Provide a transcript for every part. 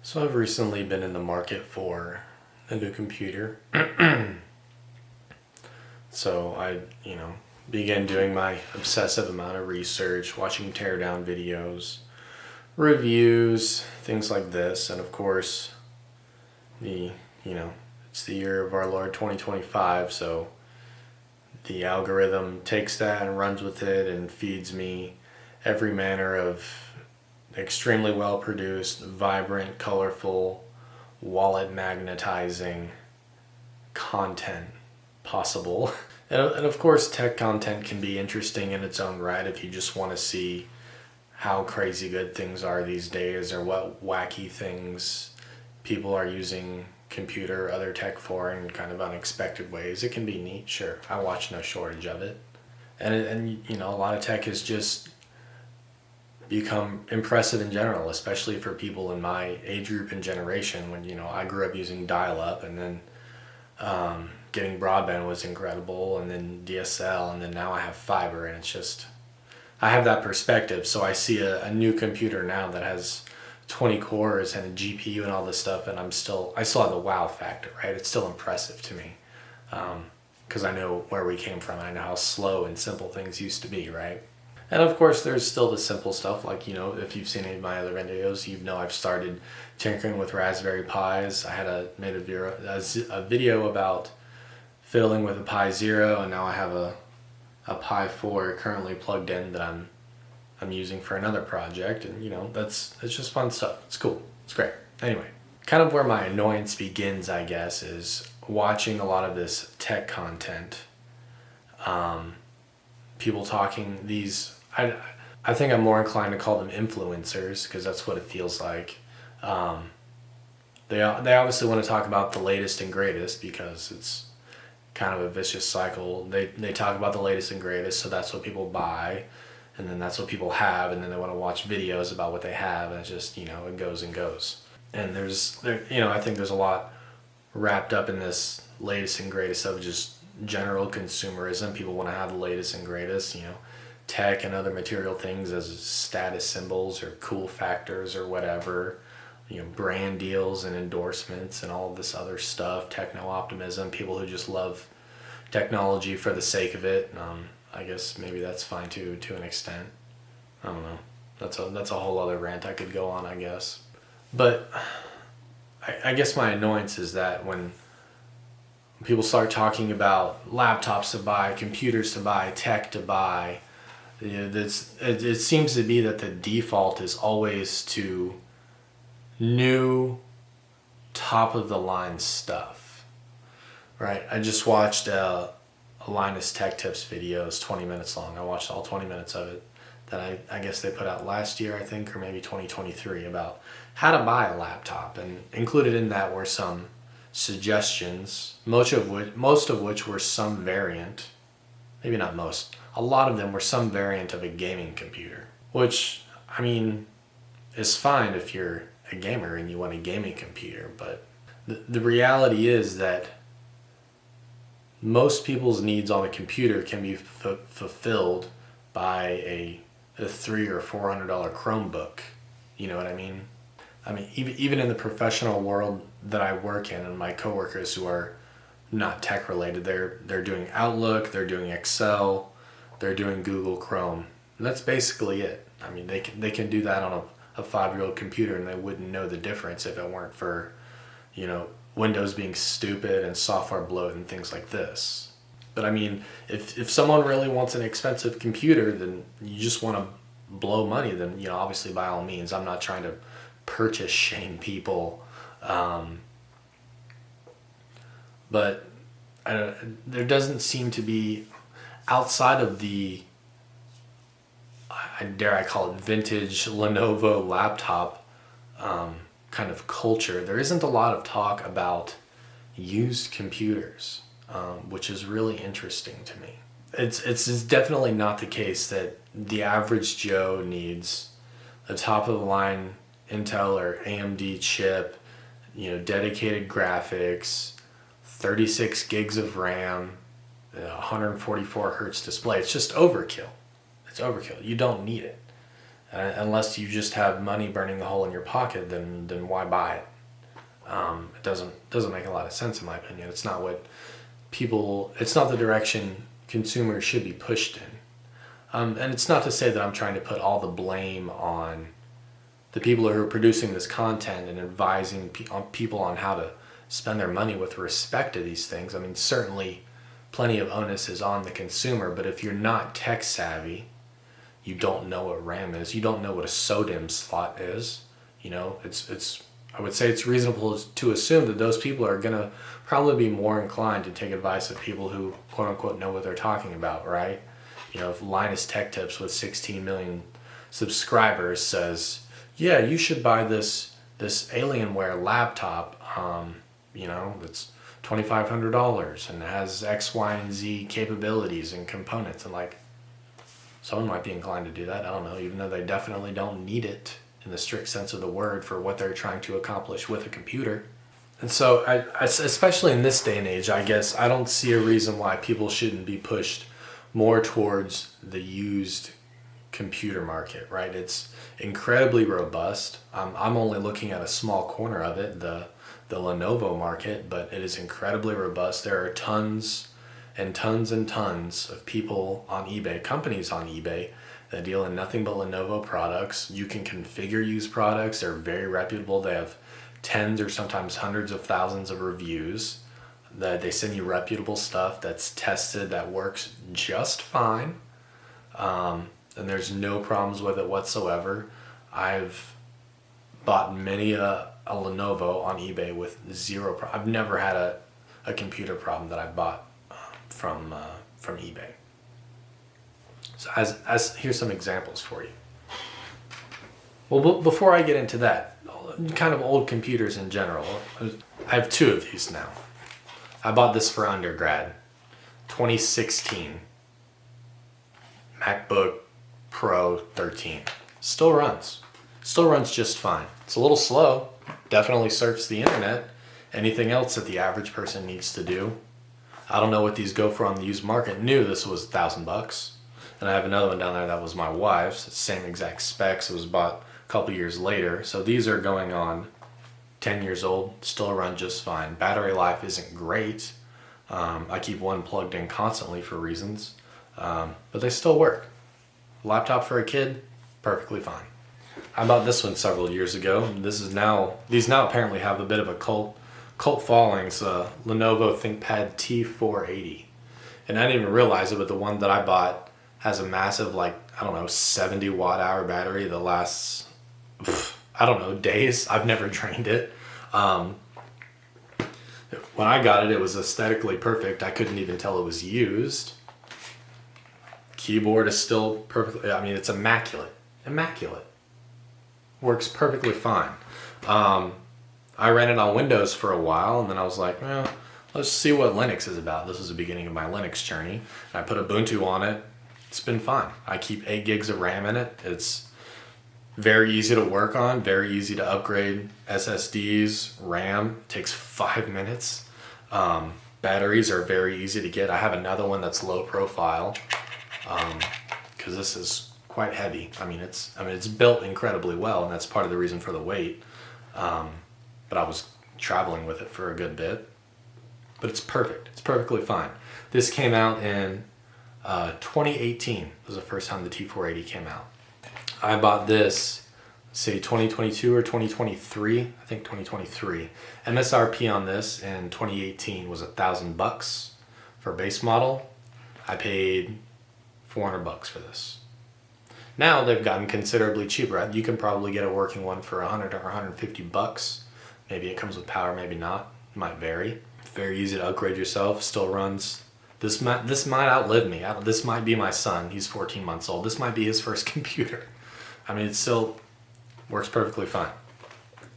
So I've recently been in the market for a new computer. So I began doing my obsessive amount of research, watching teardown videos, reviews, things like this. And of course, the, you know, it's the year of our Lord 2025. So the algorithm takes that and runs with it and feeds me every manner of extremely well produced, vibrant, colorful, wallet magnetizing content possible. And of course, tech content can be interesting in its own right if you just want to see how crazy good things are these days or what wacky things people are using computer or other tech for in kind of unexpected ways. It can be neat, sure. I watch no shortage of it. And a lot of tech has just become impressive in general, especially for people in my age group and generation when, I grew up using dial-up and then getting broadband was incredible and then DSL and then now I have fiber and it's just, I have that perspective. So I see a new computer now that has 20 cores and a GPU and all this stuff and I still have the wow factor, right? It's still impressive to me because I know where we came from and I know how slow and simple things used to be, right? And of course, there's still the simple stuff like, if you've seen any of my other videos, I've started tinkering with Raspberry Pis. I made a video about fiddling with a Pi Zero, and now I have a Pi 4 currently plugged in that I'm using for another project. And, it's just fun stuff. It's cool. It's great. Anyway, kind of where my annoyance begins, I guess, is watching a lot of this tech content. People talking I think I'm more inclined to call them influencers because that's what it feels like. They obviously want to talk about the latest and greatest because it's kind of a vicious cycle. They talk about the latest and greatest, so that's what people buy, and then that's what people have, and then they want to watch videos about what they have, and it's just it goes and goes. And I think there's a lot wrapped up in this latest and greatest of just general consumerism. People want to have the latest and greatest, tech and other material things as status symbols or cool factors or whatever, brand deals and endorsements and all this other stuff, techno-optimism, people who just love technology for the sake of it. I guess maybe that's fine too, to an extent. I don't know. That's a whole other rant I could go on, I guess. But I guess my annoyance is that when people start talking about laptops to buy, computers to buy, tech to buy, it seems to be that the default is always to new top of the line stuff, right? I just watched a Linus Tech Tips video. It's 20 minutes long. I watched all 20 minutes of it that I guess they put out last year, I think, or maybe 2023, about how to buy a laptop. And included in that were some suggestions, most of which were some variant, maybe not most, a lot of them were some variant of a gaming computer, which, is fine if you're a gamer and you want a gaming computer, but the reality is that most people's needs on a computer can be fulfilled by a $300 or $400 Chromebook. You know what I mean? Even in the professional world that I work in, and my coworkers who are not tech related, they're doing Outlook, they're doing Excel, they're doing Google Chrome. And that's basically it. They can do that on a 5-year-old computer, and they wouldn't know the difference if it weren't for, Windows being stupid and software bloat and things like this. But if someone really wants an expensive computer, then you just want to blow money, then obviously by all means. I'm not trying to purchase shame people, but there doesn't seem to be, outside of the, dare I call it, vintage Lenovo laptop kind of culture, there isn't a lot of talk about used computers, which is really interesting to me. It's definitely not the case that the average Joe needs a top of the line Intel or AMD chip, dedicated graphics, 36 gigs of RAM, 144 hertz display. It's just overkill. It's overkill. You don't need it. And unless you just have money burning a hole in your pocket, then why buy it? It doesn't make a lot of sense in my opinion. It's not the direction consumers should be pushed in. And it's not to say that I'm trying to put all the blame on the people who are producing this content and advising people on how to spend their money with respect to these things. I mean, certainly plenty of onus is on the consumer, but if you're not tech savvy, you don't know what RAM is, you don't know what a SODIMM slot is, I would say it's reasonable to assume that those people are going to probably be more inclined to take advice of people who quote unquote know what they're talking about, right? If Linus Tech Tips with 16 million subscribers says, yeah, you should buy this Alienware laptop, that's $2,500 and has X, Y, and Z capabilities and components, and someone might be inclined to do that. I don't know, even though they definitely don't need it in the strict sense of the word for what they're trying to accomplish with a computer. And so, I especially in this day and age, I guess I don't see a reason why people shouldn't be pushed more towards the used computer market, right? It's incredibly robust. I'm only looking at a small corner of it, the Lenovo market, but it is incredibly robust. There are tons and tons and tons of people on eBay, companies on eBay, that deal in nothing but Lenovo products. You can configure used products. They're very reputable. They have tens or sometimes hundreds of thousands of reviews. That they send you reputable stuff that's tested, that works just fine. And there's no problems with it whatsoever. I've bought many a Lenovo on eBay with zero problem. I've never had a computer problem that I bought from eBay. So as here's some examples for you. Well, before I get into that, kind of old computers in general, I have two of these now. I bought this for undergrad, 2016 MacBook Pro 13. Still runs just fine. It's a little slow, definitely surfs the internet. Anything else that the average person needs to do. I don't know what these go for on the used market. New, this was $1,000. And I have another one down there that was my wife's, same exact specs. It was bought a couple years later. So these are going on 10 years old, still run just fine. Battery life isn't great. I keep one plugged in constantly for reasons, but they still work. Laptop for a kid, perfectly fine. I bought this one several years ago. These now apparently have a bit of a cult following. It's a Lenovo ThinkPad T480. And I didn't even realize it, but the one that I bought has a massive, 70 watt hour battery that lasts, days. I've never drained it. When I got it, it was aesthetically perfect. I couldn't even tell it was used. Keyboard is still perfectly, it's immaculate. Works perfectly fine. I ran it on Windows for a while, and then I was like, well, let's see what Linux is about. This was the beginning of my Linux journey. And I put Ubuntu on it. It's been fine. I keep 8 gigs of RAM in it. It's very easy to work on, very easy to upgrade SSDs, RAM. Takes 5 minutes. Batteries are very easy to get. I have another one that's low profile because this is quite heavy. It's built incredibly well, and that's part of the reason for the weight. But I was traveling with it for a good bit. But it's perfect. It's perfectly fine. This came out in 2018. It was the first time the T480 came out. I bought this, say 2022 or 2023. I think 2023. MSRP on this in 2018 was $1,000 for base model. I paid $400 for this. Now they've gotten considerably cheaper. You can probably get a working one for $100 or $150. Maybe it comes with power, maybe not. It might vary. Very easy to upgrade yourself. Still runs. This might outlive me. This might be my son. He's 14 months old. This might be his first computer. It still works perfectly fine.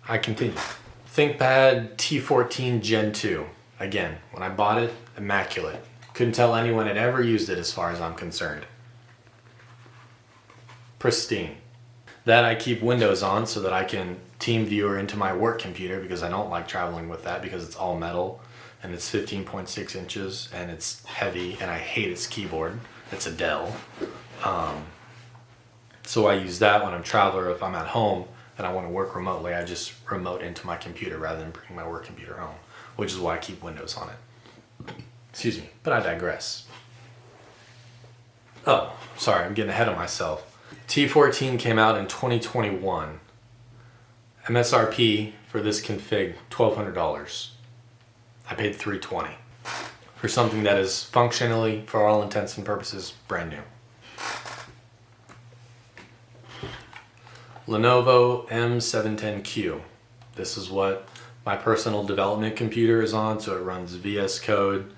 I continue. ThinkPad T14 Gen 2. Again, when I bought it, immaculate. Couldn't tell anyone had ever used it as far as I'm concerned. Pristine. That I keep Windows on so that I can TeamViewer into my work computer because I don't like traveling with that because it's all metal and it's 15.6 inches and it's heavy and I hate its keyboard. It's a Dell. So I use that when I'm traveling, or if I'm at home and I want to work remotely, I just remote into my computer rather than bringing my work computer home, which is why I keep Windows on it. Excuse me, but I digress. Oh, sorry, I'm getting ahead of myself. T14 came out in 2021. MSRP for this config, $1,200. I paid $320 for something that is functionally, for all intents and purposes, brand new. Lenovo M710Q. This is what my personal development computer is on, so it runs VS Code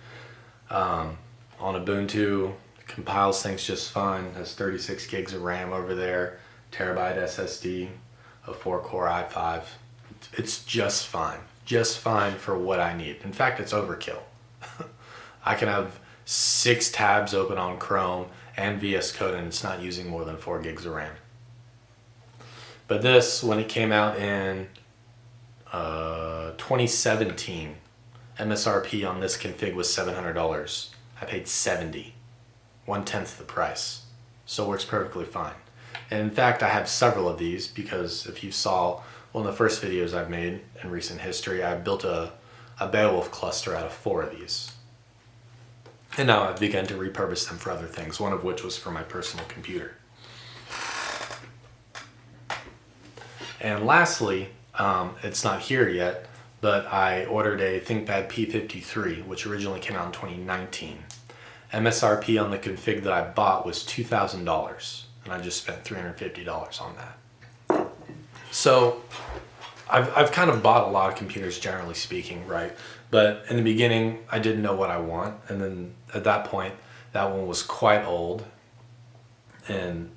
on Ubuntu, compiles things just fine, has 36 gigs of RAM over there, terabyte SSD, a 4-core i5. It's just fine for what I need. In fact, it's overkill. I can have 6 tabs open on Chrome and VS Code and it's not using more than 4 gigs of RAM. But this, when it came out in 2017, MSRP on this config was $700. I paid $70, 1/10 the price. So it works perfectly fine. And in fact, I have several of these because if you saw one of the first videos I've made in recent history, I built a Beowulf cluster out of 4 of these. And now I've begun to repurpose them for other things, one of which was for my personal computer. And lastly, it's not here yet, but I ordered a ThinkPad P53, which originally came out in 2019. MSRP on the config that I bought was $2,000, and I just spent $350 on that. So I've kind of bought a lot of computers, generally speaking, right? But in the beginning, I didn't know what I want, and then at that point, that one was quite old and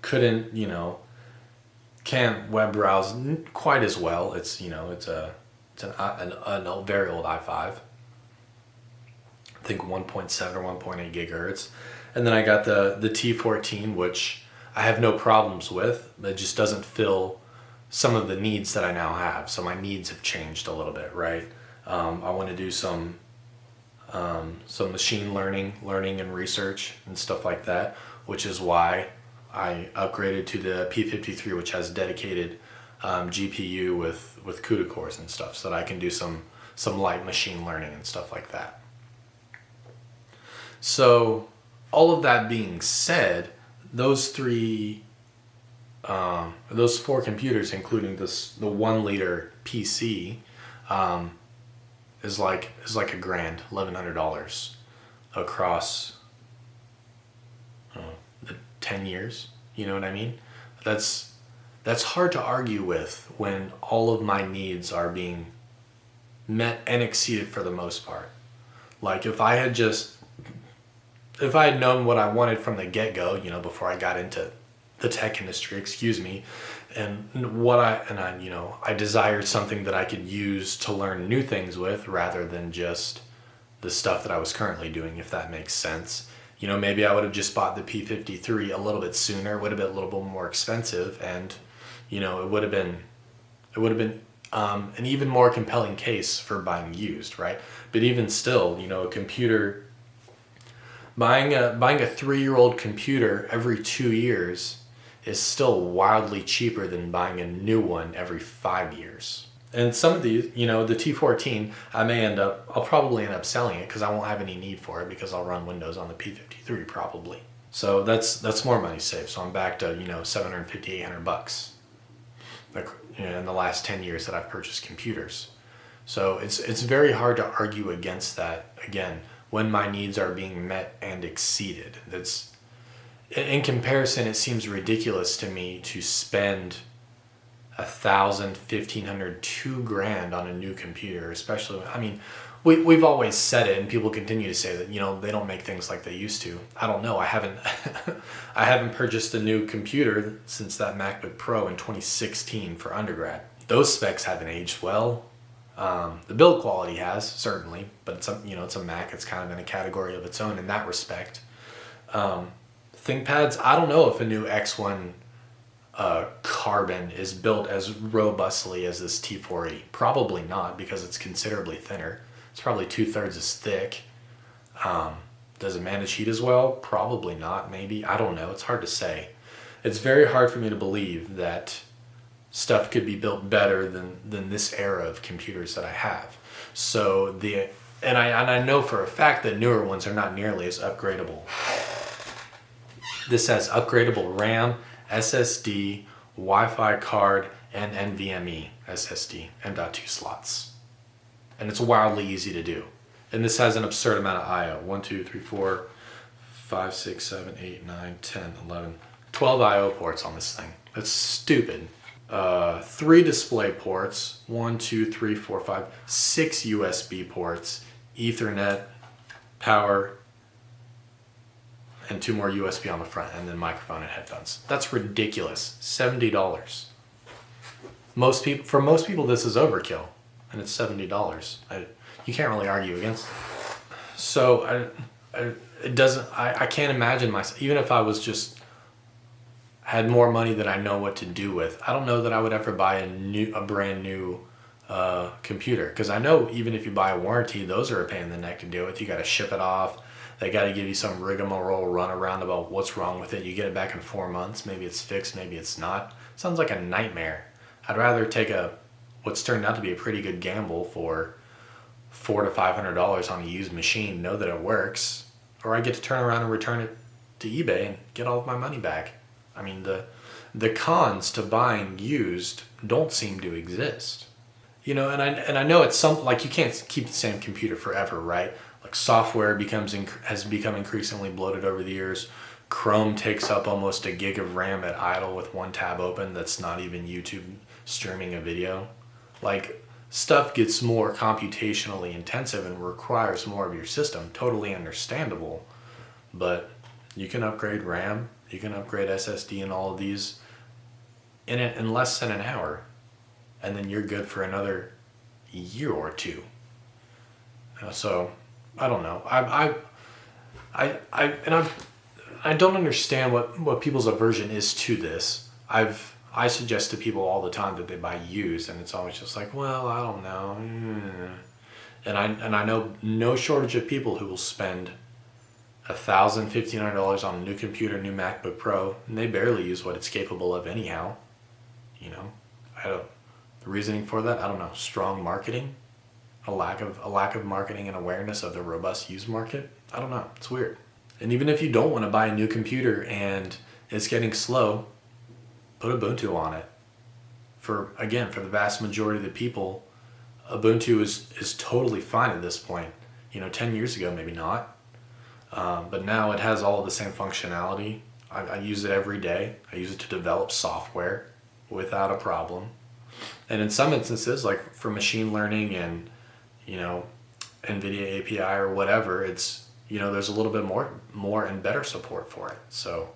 couldn't, can't web browse quite as well. It's it's a very old i5. I think 1.7 or 1.8 gigahertz. And then I got the T14, which I have no problems with. It just doesn't fill some of the needs that I now have. So my needs have changed a little bit, right? I want to do some machine learning and research and stuff like that, which is why I upgraded to the P53, which has dedicated GPU with CUDA cores and stuff, so that I can do some light machine learning and stuff like that. So all of that being said, those 4 computers, including the 1-liter PC, is like $1,000, $1,100 across the 10 years. You know what I mean? That's hard to argue with when all of my needs are being met and exceeded for the most part. Like if I had known what I wanted from the get-go, before I got into the tech industry, and I desired something that I could use to learn new things with rather than just the stuff that I was currently doing, if that makes sense. Maybe I would have just bought the P53 a little bit sooner, would have been a little bit more expensive, and it would have been an even more compelling case for buying used, right? But even still, a computer, buying a 3-year-old computer every 2 years is still wildly cheaper than buying a new one every 5 years. And some of these, the T14, I'll probably end up selling it because I won't have any need for it because I'll run Windows on the P53 probably. So that's more money saved. So I'm back to, $750, $800 in the last 10 years that I've purchased computers. So it's very hard to argue against that, again, when my needs are being met and exceeded. In comparison, it seems ridiculous to me to spend $1,000, $1,500, $2,000 on a new computer, especially. We've always said it, and people continue to say that they don't make things like they used to. I don't know. I haven't purchased a new computer since that MacBook Pro in 2016 for undergrad. Those specs haven't aged well. The build quality has, certainly, but it's a Mac. It's kind of in a category of its own in that respect. ThinkPads, I don't know if a new X1 Carbon is built as robustly as this T480. Probably not, because it's considerably thinner. It's probably 2/3 as thick. Does it manage heat as well? Probably not, maybe. I don't know. It's hard to say. it's very hard for me to believe that stuff could be built better than this era of computers that I have. So and I know for a fact that newer ones are not nearly as upgradable. This has upgradable RAM, SSD, Wi-Fi card, and NVMe SSD, M.2 slots. And it's wildly easy to do. And this has an absurd amount of I/O. 1, 2, 3, 4, 5, 6, 7, 8, 9, 10, 11, 12 I/O ports on this thing. That's stupid. 3 display ports, 1, 2, 3, 4, 5, 6 USB ports, Ethernet, power, and 2 more USB on the front, and then microphone and headphones. That's ridiculous. $70. For most people, this is overkill, and it's $70. You can't really argue against it. So I can't imagine myself, even if I was just had more money that I know what to do with, I don't know that I would ever buy a brand new computer, because I know even if you buy a warranty, those are a pain in the neck to deal with. You got to ship it off. They got to give you some rigmarole runaround about what's wrong with it. You get it back in 4 months. Maybe it's fixed, maybe it's not. Sounds like a nightmare. I'd rather take what's turned out to be a pretty good gamble for $400 to $500 on a used machine, know that it works, or I get to turn around and return it to eBay and get all of my money back. I mean, the cons to buying used don't seem to exist. You know, and I know it's like you can't keep the same computer forever, right? Like software has become increasingly bloated over the years. Chrome takes up almost a gig of RAM at idle with one tab open that's not even YouTube streaming a video. Like, stuff gets more computationally intensive and requires more of your system. Totally understandable. But you can upgrade RAM, you can upgrade SSD and all of these in less than an hour. And then you're good for another year or two. So I don't know. I don't understand what people's aversion is to this. I suggest to people all the time that they buy used, and it's always just like, well, I don't know. And I know no shortage of people who will spend $1,000, $1,500 on a new computer, new MacBook Pro, and they barely use what it's capable of anyhow. You know, the reasoning for that, I don't know. Strong marketing, a lack of marketing and awareness of the robust used market. I don't know. It's weird. And even if you don't want to buy a new computer and it's getting slow, put Ubuntu on it. For the vast majority of the people, Ubuntu is totally fine at this point. 10 years ago, maybe not. But now it has all of the same functionality. I use it every day. I use it to develop software without a problem. And in some instances, like for machine learning and, NVIDIA API or whatever, it's, there's a little bit more and better support for it. So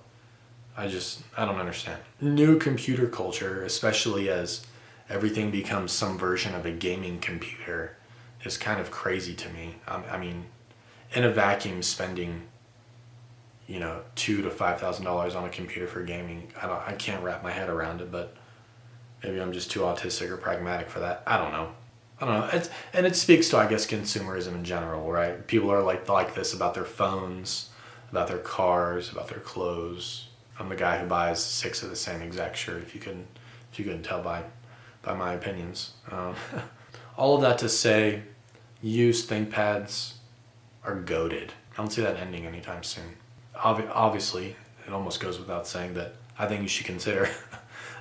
I don't understand. New computer culture, especially as everything becomes some version of a gaming computer, is kind of crazy to me. I mean, in a vacuum, spending, $2,000 to $5,000 on a computer for gaming, I can't wrap my head around it, but maybe I'm just too autistic or pragmatic for that. I don't know. It speaks to, I guess, consumerism in general, right? People are like this about their phones, about their cars, about their clothes. I'm the guy who buys 6 of the same exact shirt, if you couldn't tell by my opinions. All of that to say, used ThinkPads are goated. I don't see that ending anytime soon. Obviously, it almost goes without saying that I think you should consider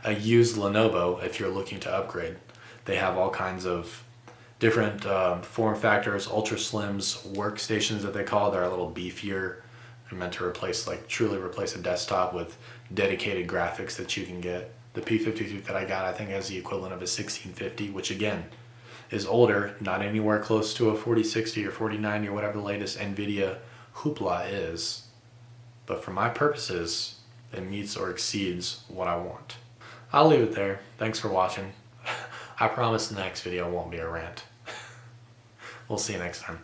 a used Lenovo if you're looking to upgrade. They have all kinds of different form factors, ultra slims, workstations that they call. They're a little beefier. They're meant to truly replace a desktop with dedicated graphics that you can get. The P53 that I got, I think, has the equivalent of a 1650, which again is older, not anywhere close to a 4060 or 4090 or whatever the latest NVIDIA hoopla is. But for my purposes, it meets or exceeds what I want. I'll leave it there. Thanks for watching. I promise the next video won't be a rant. We'll see you next time.